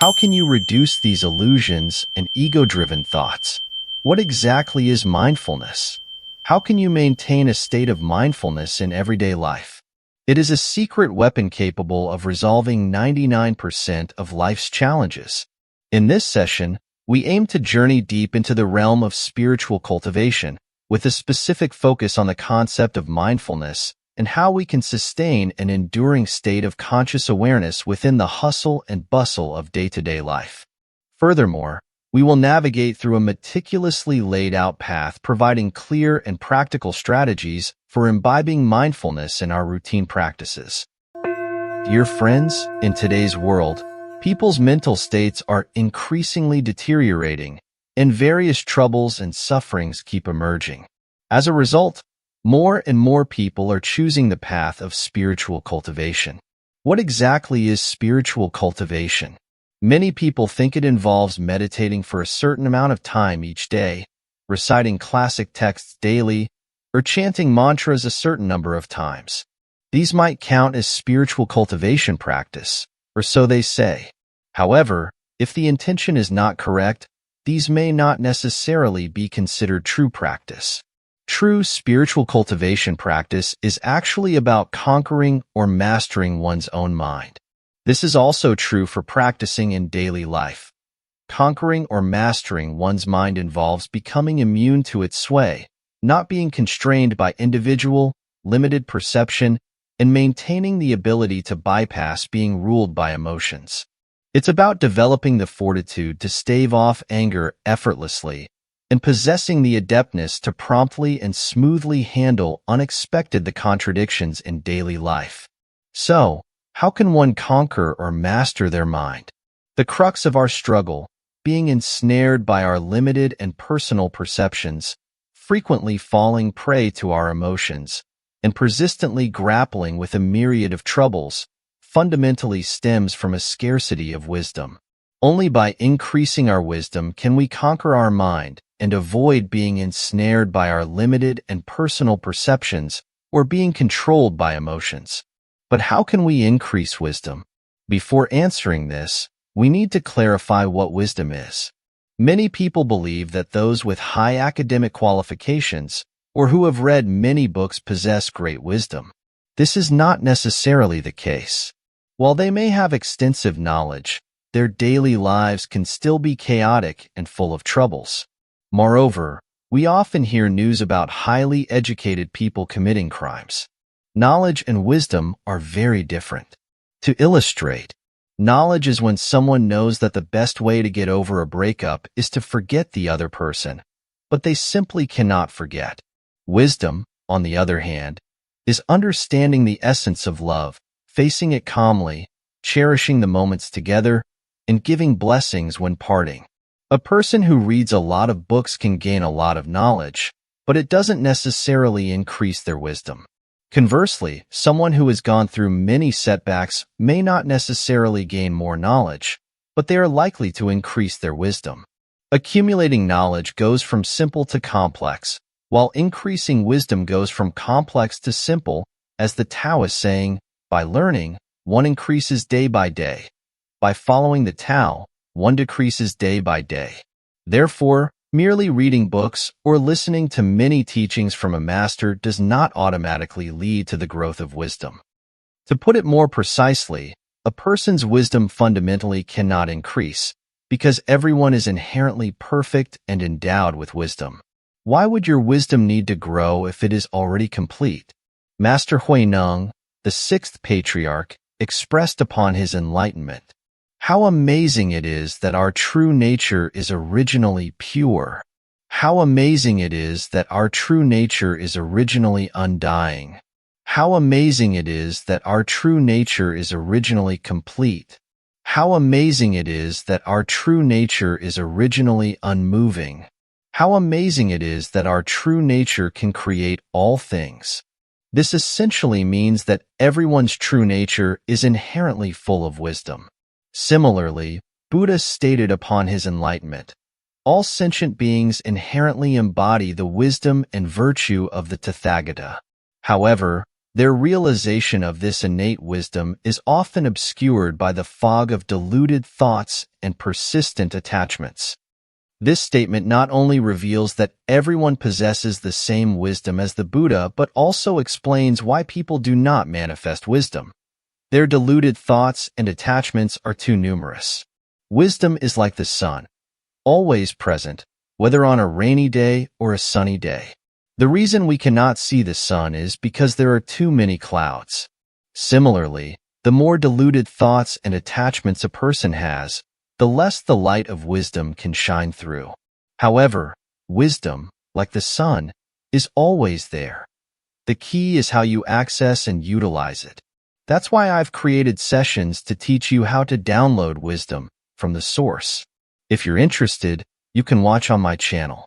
How can you reduce these illusions and ego-driven thoughts? What exactly is mindfulness? How can you maintain a state of mindfulness in everyday life? It is a secret weapon capable of resolving 99% of life's challenges. In this session, we aim to journey deep into the realm of spiritual cultivation, with a specific focus on the concept of mindfulness and how we can sustain an enduring state of conscious awareness within the hustle and bustle of day-to-day life. Furthermore, we will navigate through a meticulously laid-out path providing clear and practical strategies for imbibing mindfulness in our routine practices. Dear friends, in today's world, people's mental states are increasingly deteriorating, and various troubles and sufferings keep emerging. As a result, more and more people are choosing the path of spiritual cultivation. What exactly is spiritual cultivation? Many people think it involves meditating for a certain amount of time each day, reciting classic texts daily, or chanting mantras a certain number of times. These might count as spiritual cultivation practice, or so they say. However, if the intention is not correct, these may not necessarily be considered true practice. True spiritual cultivation practice is actually about conquering or mastering one's own mind. This is also true for practicing in daily life. Conquering or mastering one's mind involves becoming immune to its sway, not being constrained by individual, limited perception, and maintaining the ability to bypass being ruled by emotions. It's about developing the fortitude to stave off anger effortlessly and possessing the adeptness to promptly and smoothly handle unexpected contradictions in daily life. So, how can one conquer or master their mind? The crux of our struggle, being ensnared by our limited and personal perceptions, frequently falling prey to our emotions, and persistently grappling with a myriad of troubles, fundamentally stems from a scarcity of wisdom. Only by increasing our wisdom can we conquer our mind and avoid being ensnared by our limited and personal perceptions or being controlled by emotions. But how can we increase wisdom? Before answering this, we need to clarify what wisdom is. Many people believe that those with high academic qualifications or who have read many books possess great wisdom. This is not necessarily the case. While they may have extensive knowledge, their daily lives can still be chaotic and full of troubles. Moreover, we often hear news about highly educated people committing crimes. Knowledge and wisdom are very different. To illustrate, knowledge is when someone knows that the best way to get over a breakup is to forget the other person, but they simply cannot forget. Wisdom, on the other hand, is understanding the essence of love, facing it calmly, cherishing the moments together, and giving blessings when parting. A person who reads a lot of books can gain a lot of knowledge, but it doesn't necessarily increase their wisdom. Conversely, someone who has gone through many setbacks may not necessarily gain more knowledge, but they are likely to increase their wisdom. Accumulating knowledge goes from simple to complex, while increasing wisdom goes from complex to simple, as the Taoist saying, by learning, one increases day by day. By following the Tao, one decreases day by day. Therefore, merely reading books or listening to many teachings from a master does not automatically lead to the growth of wisdom. To put it more precisely, a person's wisdom fundamentally cannot increase, because everyone is inherently perfect and endowed with wisdom. Why would your wisdom need to grow if it is already complete? Master Huineng, the sixth patriarch, expressed upon his enlightenment, "How amazing it is that our true nature is originally pure. How amazing it is that our true nature is originally undying. How amazing it is that our true nature is originally complete. How amazing it is that our true nature is originally unmoving. How amazing it is that our true nature can create all things." This essentially means that everyone's true nature is inherently full of wisdom. Similarly, Buddha stated upon his enlightenment, "All sentient beings inherently embody the wisdom and virtue of the Tathagata. However, Their realization of this innate wisdom is often obscured by the fog of deluded thoughts and persistent attachments. This statement not only reveals that everyone possesses the same wisdom as the Buddha, but also explains why people do not manifest wisdom. Their deluded thoughts and attachments are too numerous. Wisdom is like the sun, always present, whether on a rainy day or a sunny day. The reason we cannot see the sun is because there are too many clouds. Similarly, the more deluded thoughts and attachments a person has, the less the light of wisdom can shine through. However, wisdom, like the sun, is always there. The key is how you access and utilize it. That's why I've created sessions to teach you how to download wisdom from the source. If you're interested, you can watch on my channel.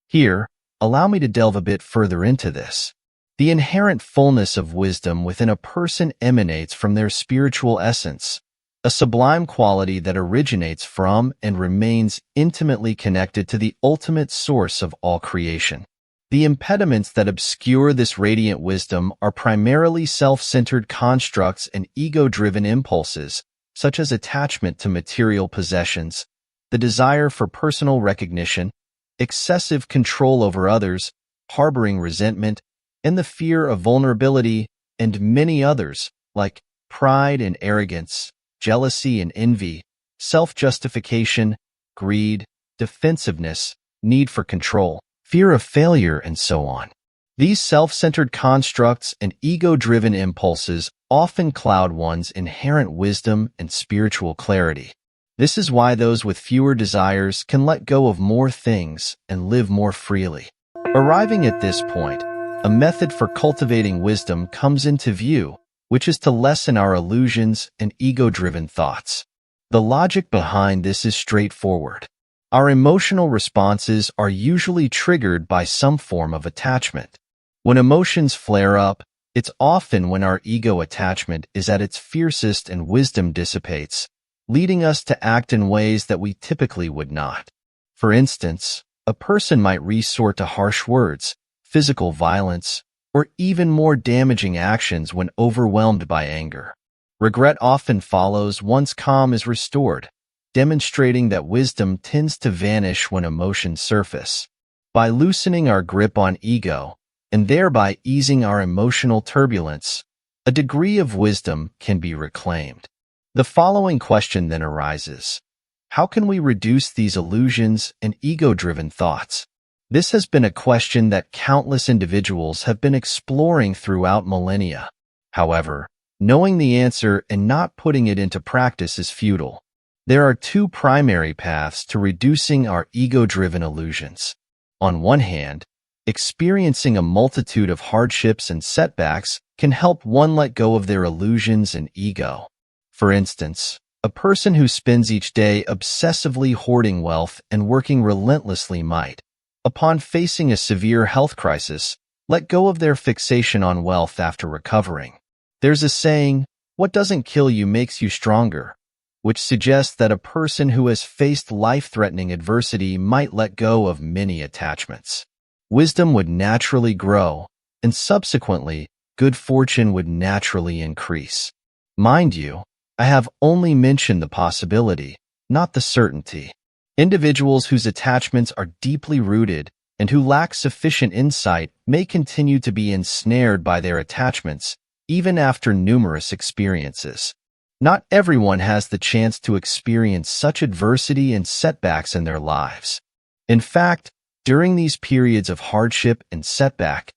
Here, allow me to delve a bit further into this. The inherent fullness of wisdom within a person emanates from their spiritual essence, a sublime quality that originates from and remains intimately connected to the ultimate source of all creation. The impediments that obscure this radiant wisdom are primarily self-centered constructs and ego-driven impulses, such as attachment to material possessions, the desire for personal recognition, excessive control over others, harboring resentment, and the fear of vulnerability, and many others, like pride and arrogance, jealousy and envy, self-justification, greed, defensiveness, need for control, fear of failure, and so on. These self-centered constructs and ego-driven impulses often cloud one's inherent wisdom and spiritual clarity. This is why those with fewer desires can let go of more things and live more freely. Arriving at this point, a method for cultivating wisdom comes into view, which is to lessen our illusions and ego-driven thoughts. The logic behind this is straightforward. Our emotional responses are usually triggered by some form of attachment. When emotions flare up, it's often when our ego attachment is at its fiercest and wisdom dissipates, leading us to act in ways that we typically would not. For instance, a person might resort to harsh words, physical violence, or even more damaging actions when overwhelmed by anger. Regret often follows once calm is restored, demonstrating that wisdom tends to vanish when emotions surface. By loosening our grip on ego, and thereby easing our emotional turbulence, a degree of wisdom can be reclaimed. The following question then arises: how can we reduce these illusions and ego-driven thoughts? This has been a question that countless individuals have been exploring throughout millennia. However, knowing the answer and not putting it into practice is futile. There are two primary paths to reducing our ego-driven illusions. On one hand, experiencing a multitude of hardships and setbacks can help one let go of their illusions and ego. For instance, a person who spends each day obsessively hoarding wealth and working relentlessly might, upon facing a severe health crisis, let go of their fixation on wealth after recovering. There's a saying, "What doesn't kill you makes you stronger," which suggests that a person who has faced life-threatening adversity might let go of many attachments. Wisdom would naturally grow, and subsequently, good fortune would naturally increase. Mind you, I have only mentioned the possibility, not the certainty. Individuals whose attachments are deeply rooted and who lack sufficient insight may continue to be ensnared by their attachments, even after numerous experiences. Not everyone has the chance to experience such adversity and setbacks in their lives. In fact, during these periods of hardship and setback,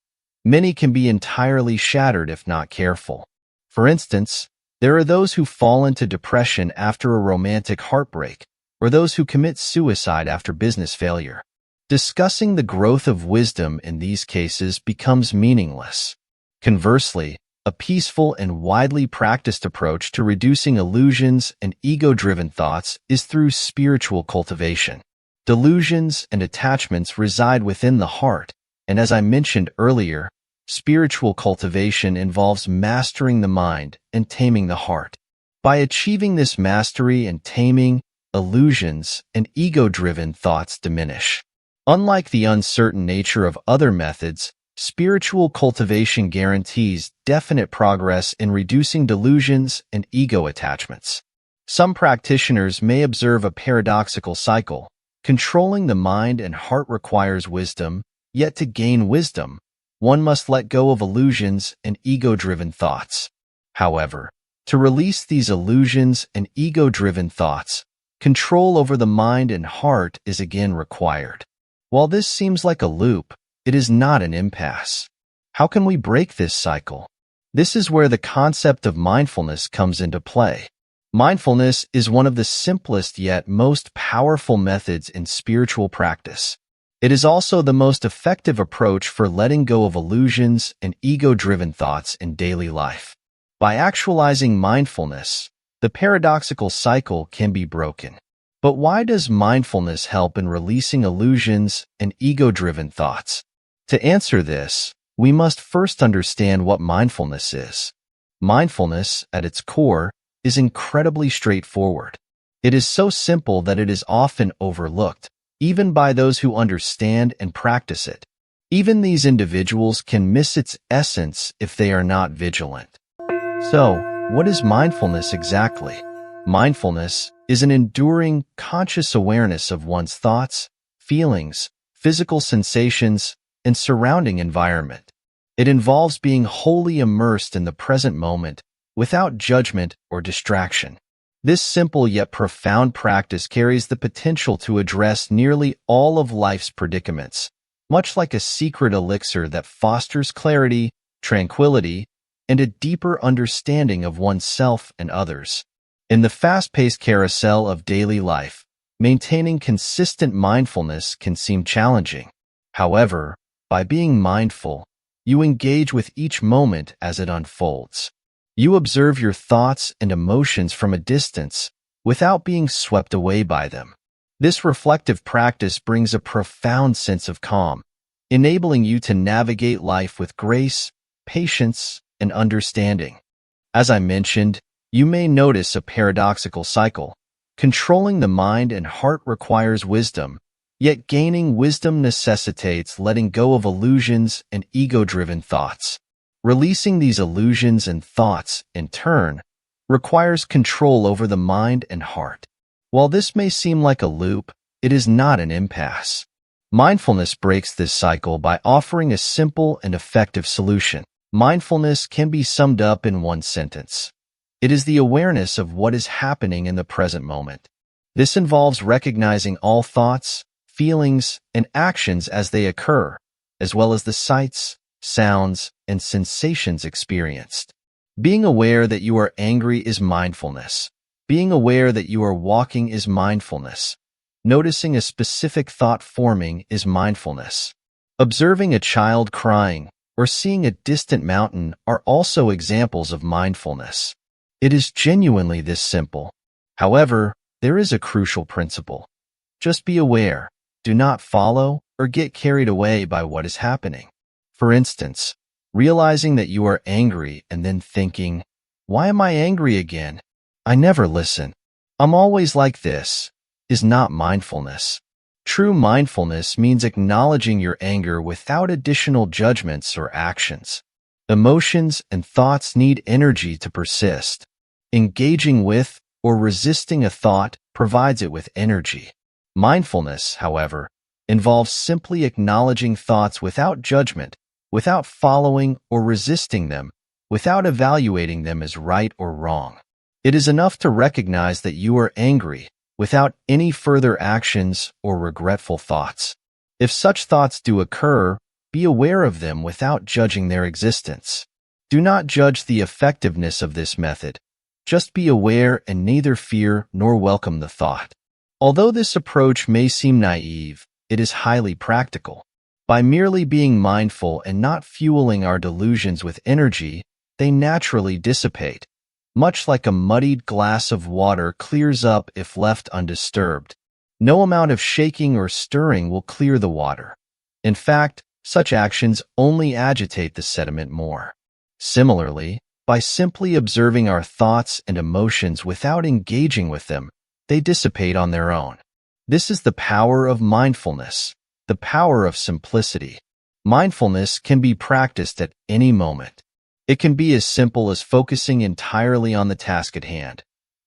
many can be entirely shattered if not careful. For instance, there are those who fall into depression after a romantic heartbreak, or those who commit suicide after business failure. Discussing the growth of wisdom in these cases becomes meaningless. Conversely, a peaceful and widely practiced approach to reducing illusions and ego-driven thoughts is through spiritual cultivation. Delusions and attachments reside within the heart, and as I mentioned earlier, spiritual cultivation involves mastering the mind and taming the heart. By achieving this mastery and taming, illusions and ego-driven thoughts diminish. Unlike the uncertain nature of other methods, Spiritual cultivation guarantees definite progress in reducing delusions and ego attachments. Some practitioners may observe a paradoxical cycle. Controlling the mind and heart requires wisdom, yet to gain wisdom, one must let go of illusions and ego-driven thoughts. However, to release these illusions and ego-driven thoughts, control over the mind and heart is again required. While this seems like a loop, it is not an impasse. How can we break this cycle? This is where the concept of mindfulness comes into play. Mindfulness is one of the simplest yet most powerful methods in spiritual practice. It is also the most effective approach for letting go of illusions and ego-driven thoughts in daily life. By actualizing mindfulness, the paradoxical cycle can be broken. But why does mindfulness help in releasing illusions and ego-driven thoughts? To answer this, we must first understand what mindfulness is. Mindfulness, at its core, is incredibly straightforward. It is so simple that it is often overlooked, even by those who understand and practice it. Even these individuals can miss its essence if they are not vigilant. So, what is mindfulness exactly? Mindfulness is an enduring, conscious awareness of one's thoughts, feelings, physical sensations, and surrounding environment. It involves being wholly immersed in the present moment, without judgment or distraction. This simple yet profound practice carries the potential to address nearly all of life's predicaments, much like a secret elixir that fosters clarity, tranquility, and a deeper understanding of oneself and others. In the fast-paced carousel of daily life, maintaining consistent mindfulness can seem challenging. However, by being mindful, you engage with each moment as it unfolds. You observe your thoughts and emotions from a distance without being swept away by them. This reflective practice brings a profound sense of calm, enabling you to navigate life with grace, patience, and understanding. As I mentioned, you may notice a paradoxical cycle. Controlling the mind and heart requires wisdom, yet gaining wisdom necessitates letting go of illusions and ego-driven thoughts. Releasing these illusions and thoughts, in turn, requires control over the mind and heart. While this may seem like a loop, it is not an impasse. Mindfulness breaks this cycle by offering a simple and effective solution. Mindfulness can be summed up in one sentence. It is the awareness of what is happening in the present moment. This involves recognizing all thoughts, feelings, and actions as they occur, as well as the sights, sounds, and sensations experienced. Being aware that you are angry is mindfulness. Being aware that you are walking is mindfulness. Noticing a specific thought forming is mindfulness. Observing a child crying or seeing a distant mountain are also examples of mindfulness. It is genuinely this simple. However, there is a crucial principle. Just be aware. Do not follow or get carried away by what is happening. For instance, realizing that you are angry and then thinking, "Why am I angry again? I never listen. I'm always like this," is not mindfulness. True mindfulness means acknowledging your anger without additional judgments or actions. Emotions and thoughts need energy to persist. Engaging with or resisting a thought provides it with energy. Mindfulness, however, involves simply acknowledging thoughts without judgment, without following or resisting them, without evaluating them as right or wrong. It is enough to recognize that you are angry without any further actions or regretful thoughts. If such thoughts do occur, be aware of them without judging their existence. Do not judge the effectiveness of this method. Just be aware and neither fear nor welcome the thought. Although this approach may seem naive, it is highly practical. By merely being mindful and not fueling our delusions with energy, they naturally dissipate. Much like a muddied glass of water clears up if left undisturbed. No amount of shaking or stirring will clear the water. In fact, such actions only agitate the sediment more. Similarly, by simply observing our thoughts and emotions without engaging with them, they dissipate on their own. This is the power of mindfulness, the power of simplicity. Mindfulness can be practiced at any moment. It can be as simple as focusing entirely on the task at hand,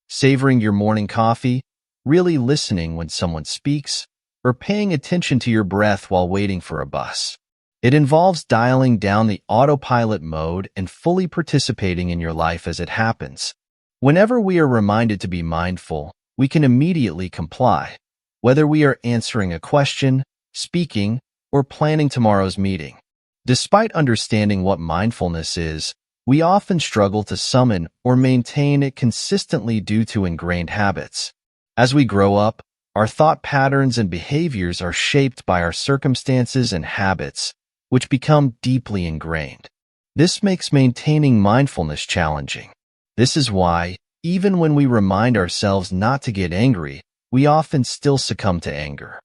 savoring your morning coffee, really listening when someone speaks, or paying attention to your breath while waiting for a bus. It involves dialing down the autopilot mode and fully participating in your life as it happens. Whenever we are reminded to be mindful, we can immediately comply, whether we are answering a question, speaking, or planning tomorrow's meeting. Despite understanding what mindfulness is, we often struggle to summon or maintain it consistently due to ingrained habits. As we grow up, our thought patterns and behaviors are shaped by our circumstances and habits, which become deeply ingrained. This makes maintaining mindfulness challenging. This is why, even when we remind ourselves not to get angry, we often still succumb to anger.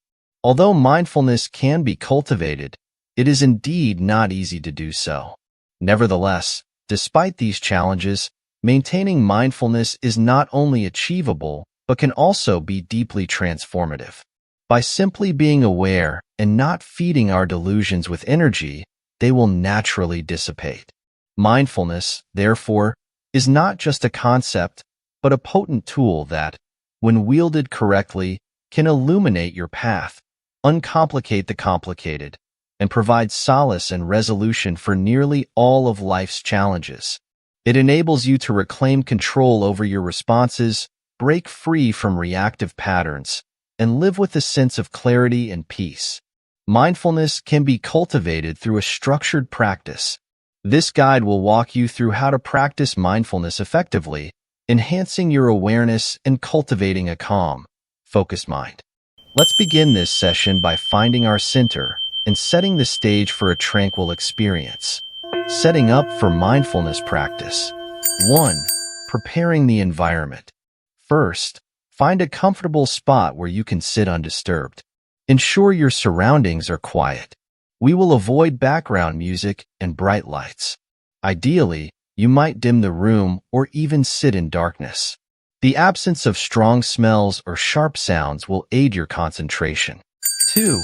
Although mindfulness can be cultivated, it is indeed not easy to do so. Nevertheless, despite these challenges, maintaining mindfulness is not only achievable, but can also be deeply transformative. By simply being aware and not feeding our delusions with energy, they will naturally dissipate. Mindfulness, therefore, is not just a concept, but a potent tool that, when wielded correctly, can illuminate your path, uncomplicate the complicated, and provide solace and resolution for nearly all of life's challenges. It enables you to reclaim control over your responses, break free from reactive patterns, and live with a sense of clarity and peace. Mindfulness can be cultivated through a structured practice. This guide will walk you through how to practice mindfulness effectively, enhancing your awareness and cultivating a calm, focused mind. Let's begin this session by finding our center and setting the stage for a tranquil experience. Setting up for mindfulness practice. 1. Preparing the environment. First, find a comfortable spot where you can sit undisturbed. Ensure your surroundings are quiet. We will avoid background music and bright lights. Ideally, you might dim the room or even sit in darkness. The absence of strong smells or sharp sounds will aid your concentration. 2.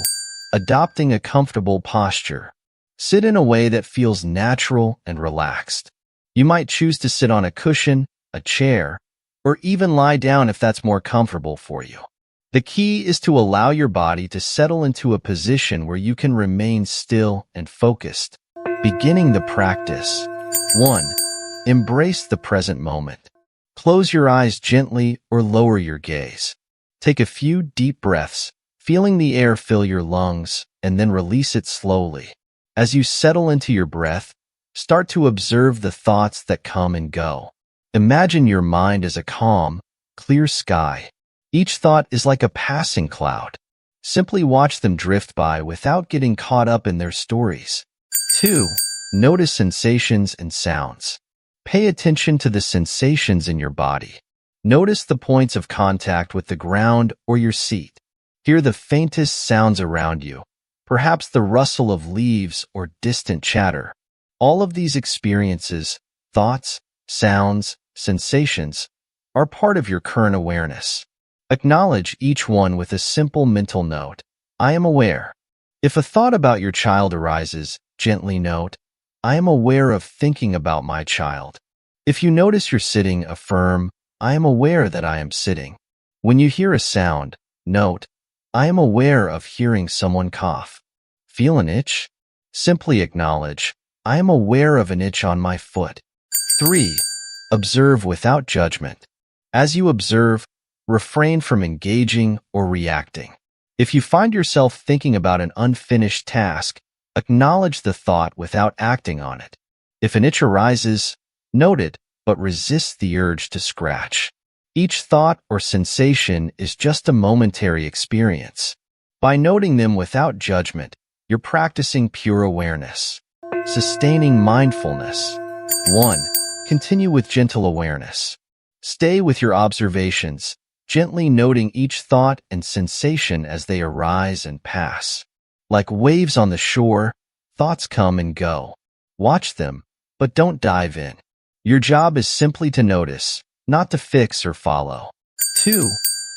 Adopting a comfortable posture. Sit in a way that feels natural and relaxed. You might choose to sit on a cushion, a chair, or even lie down if that's more comfortable for you. The key is to allow your body to settle into a position where you can remain still and focused. Beginning the practice. 1. Embrace the present moment. Close your eyes gently or lower your gaze. Take a few deep breaths, feeling the air fill your lungs, and then release it slowly. As you settle into your breath, start to observe the thoughts that come and go. Imagine your mind as a calm, clear sky. Each thought is like a passing cloud. Simply watch them drift by without getting caught up in their stories. 2. Notice sensations and sounds. Pay attention to the sensations in your body. Notice the points of contact with the ground or your seat. Hear the faintest sounds around you, perhaps the rustle of leaves or distant chatter. All of these experiences, thoughts, sounds, sensations, are part of your current awareness. Acknowledge each one with a simple mental note. I am aware. If a thought about your child arises, gently note, I am aware of thinking about my child. If you notice you're sitting, affirm, I am aware that I am sitting. When you hear a sound, note, I am aware of hearing someone cough. Feel an itch? Simply acknowledge, I am aware of an itch on my foot. 3. Observe without judgment. As you observe, refrain from engaging or reacting. If you find yourself thinking about an unfinished task, acknowledge the thought without acting on it. If an itch arises, note it, but resist the urge to scratch. Each thought or sensation is just a momentary experience. By noting them without judgment, you're practicing pure awareness. Sustaining mindfulness. 1. Continue with gentle awareness. Stay with your observations, gently noting each thought and sensation as they arise and pass. Like waves on the shore, thoughts come and go. Watch them, but don't dive in. Your job is simply to notice, not to fix or follow. 2.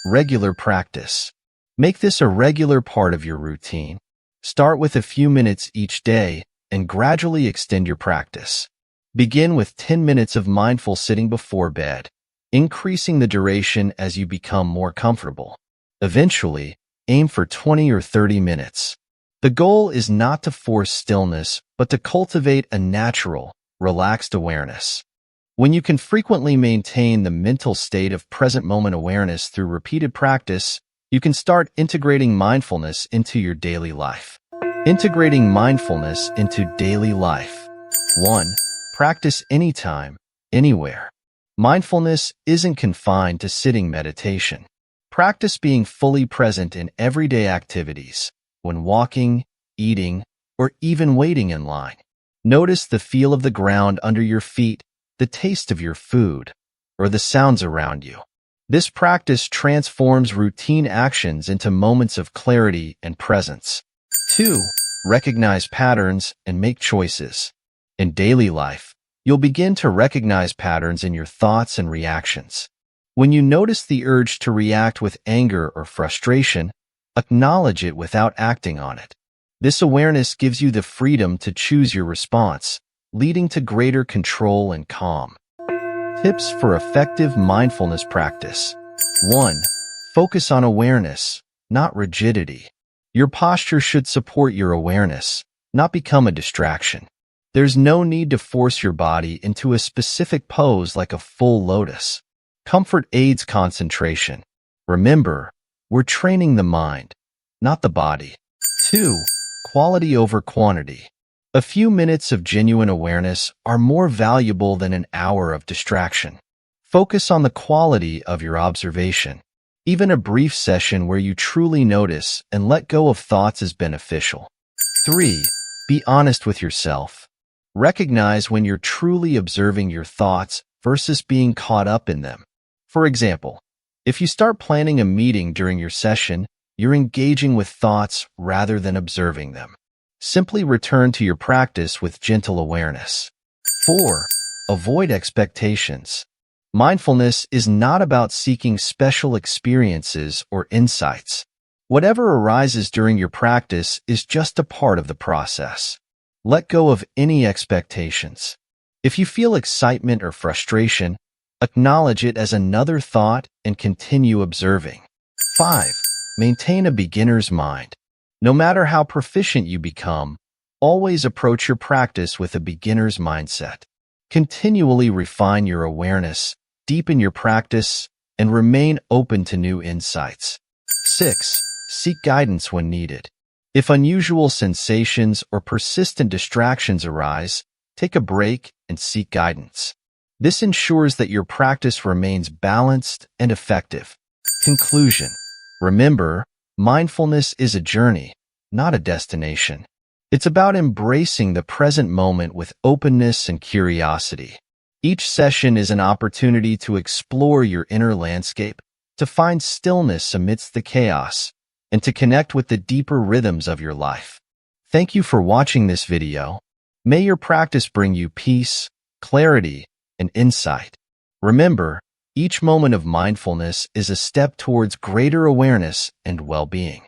Regular practice. Make this a regular part of your routine. Start with a few minutes each day and gradually extend your practice. Begin with 10 minutes of mindful sitting before bed, increasing the duration as you become more comfortable. Eventually, aim for 20 or 30 minutes. The goal is not to force stillness, but to cultivate a natural, relaxed awareness. When you can frequently maintain the mental state of present moment awareness through repeated practice, you can start integrating mindfulness into your daily life. Integrating mindfulness into daily life. 1. Practice anytime, anywhere. Mindfulness isn't confined to sitting meditation. Practice being fully present in everyday activities, when walking, eating, or even waiting in line. Notice the feel of the ground under your feet, the taste of your food, or the sounds around you. This practice transforms routine actions into moments of clarity and presence. 2. Recognize patterns and make choices. In daily life, you'll begin to recognize patterns in your thoughts and reactions. When you notice the urge to react with anger or frustration, acknowledge it without acting on it. This awareness gives you the freedom to choose your response, leading to greater control and calm. Tips for effective mindfulness practice. 1. Focus on awareness, not rigidity. Your posture should support your awareness, not become a distraction. There's no need to force your body into a specific pose like a full lotus. Comfort aids concentration. Remember, we're training the mind, not the body. 2. Quality over quantity. A few minutes of genuine awareness are more valuable than an hour of distraction. Focus on the quality of your observation. Even a brief session where you truly notice and let go of thoughts is beneficial. 3. Be honest with yourself. Recognize when you're truly observing your thoughts versus being caught up in them. For example, if you start planning a meeting during your session, you're engaging with thoughts rather than observing them. Simply return to your practice with gentle awareness. 4. Avoid expectations. Mindfulness is not about seeking special experiences or insights. Whatever arises during your practice is just a part of the process. Let go of any expectations. If you feel excitement or frustration, acknowledge it as another thought and continue observing. 5. Maintain a beginner's mind. No matter how proficient you become, always approach your practice with a beginner's mindset. Continually refine your awareness, deepen your practice, and remain open to new insights. 6. Seek guidance when needed. If unusual sensations or persistent distractions arise, take a break and seek guidance. This ensures that your practice remains balanced and effective. Conclusion. Remember, mindfulness is a journey, not a destination. It's about embracing the present moment with openness and curiosity. Each session is an opportunity to explore your inner landscape, to find stillness amidst the chaos, and to connect with the deeper rhythms of your life. Thank you for watching this video. May your practice bring you peace, clarity, and insight. Remember, each moment of mindfulness is a step towards greater awareness and well-being.